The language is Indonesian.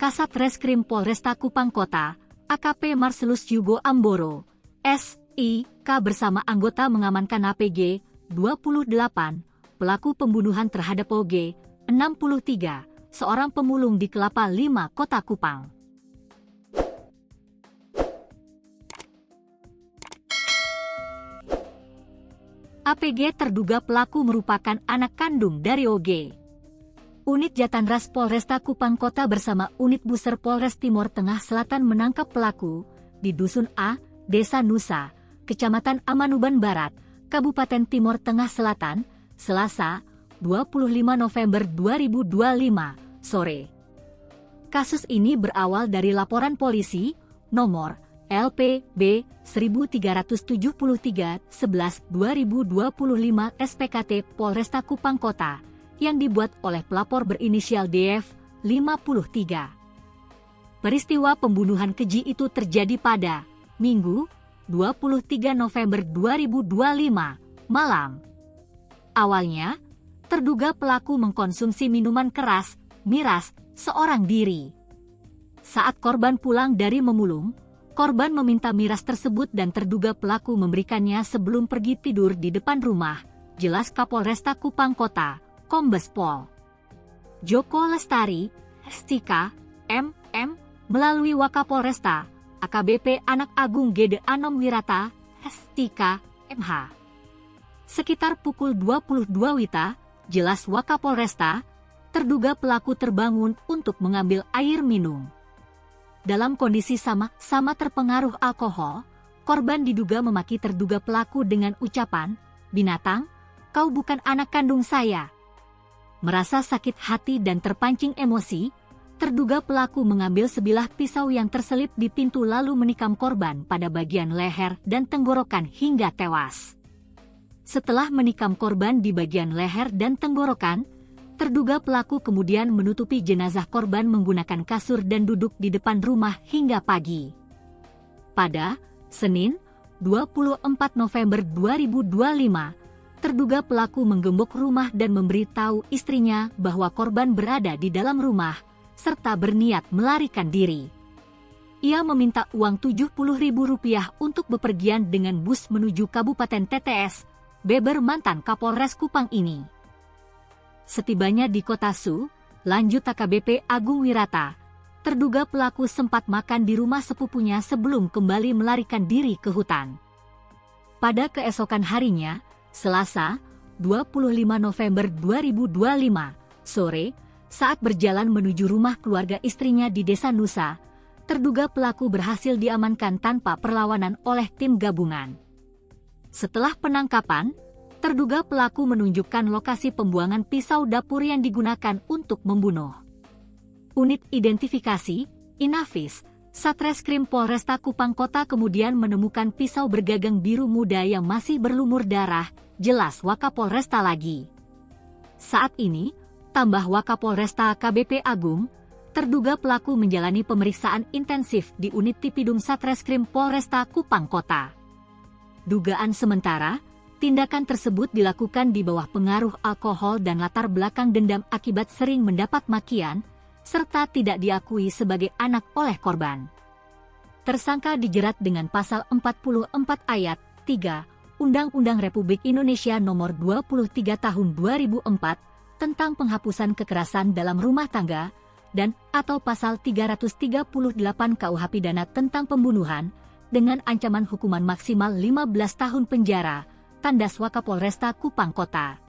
Kasat Reskrim Polresta Kupang Kota, AKP Marcelus Yugo Amboro, SIK bersama anggota mengamankan APG 28, pelaku pembunuhan terhadap OG 63, seorang pemulung di Kelapa 5 Kota Kupang. APG terduga pelaku merupakan anak kandung dari OG. Unit Jatanras Polresta Kupang Kota bersama unit Buser Polres Timur Tengah Selatan menangkap pelaku di Dusun A, Desa Nusa, Kecamatan Amanuban Barat, Kabupaten Timur Tengah Selatan, Selasa, 25 November 2025, sore. Kasus ini berawal dari laporan polisi, nomor LPB 1373-11-2025 SPKT Polresta Kupang Kota, yang dibuat oleh pelapor berinisial DF, 53. Peristiwa pembunuhan keji itu terjadi pada Minggu, 23 November 2025, malam. Awalnya, terduga pelaku mengkonsumsi minuman keras, miras, seorang diri. Saat korban pulang dari memulung, korban meminta miras tersebut dan terduga pelaku memberikannya sebelum pergi tidur di depan rumah, jelas Kapolresta Kupang Kota, Kombes Pol Joko Lestari, STK, MM, melalui Wakapolresta, AKBP Anak Agung Gede Anom Wirata, STK, MH. Sekitar pukul 22 WITA, jelas Wakapolresta, terduga pelaku terbangun untuk mengambil air minum. Dalam kondisi sama terpengaruh alkohol, korban diduga memaki terduga pelaku dengan ucapan, "Binatang, kau bukan anak kandung saya." Merasa sakit hati dan terpancing emosi, terduga pelaku mengambil sebilah pisau yang terselip di pintu lalu menikam korban pada bagian leher dan tenggorokan hingga tewas. Setelah menikam korban di bagian leher dan tenggorokan, terduga pelaku kemudian menutupi jenazah korban menggunakan kasur dan duduk di depan rumah hingga pagi. Pada Senin, 24 November 2025, terduga pelaku menggembok rumah dan memberitahu istrinya bahwa korban berada di dalam rumah, serta berniat melarikan diri. Ia meminta uang Rp70.000 untuk bepergian dengan bus menuju Kabupaten TTS, Beber mantan Kapolres Kupang ini. Setibanya di Kota Su, lanjut AKBP Agung Wirata, terduga pelaku sempat makan di rumah sepupunya sebelum kembali melarikan diri ke hutan. Pada keesokan harinya, Selasa, 25 November 2025, sore, saat berjalan menuju rumah keluarga istrinya di Desa Nusa, terduga pelaku berhasil diamankan tanpa perlawanan oleh tim gabungan. Setelah penangkapan, terduga pelaku menunjukkan lokasi pembuangan pisau dapur yang digunakan untuk membunuh. Unit Identifikasi, Inafis, Satreskrim Polresta Kupang Kota kemudian menemukan pisau bergagang biru muda yang masih berlumur darah, jelas Wakapolresta lagi. Saat ini, tambah Wakapolresta AKBP Agung, terduga pelaku menjalani pemeriksaan intensif di unit Tipidum Satreskrim Polresta Kupang Kota. Dugaan sementara, tindakan tersebut dilakukan di bawah pengaruh alkohol dan latar belakang dendam akibat sering mendapat makian, serta tidak diakui sebagai anak oleh korban. Tersangka dijerat dengan pasal 44 ayat 3 Undang-Undang Republik Indonesia Nomor 23 Tahun 2004 tentang penghapusan kekerasan dalam rumah tangga dan atau pasal 338 KUH Pidana tentang pembunuhan dengan ancaman hukuman maksimal 15 tahun penjara, tandas Wakapolresta Kupang Kota.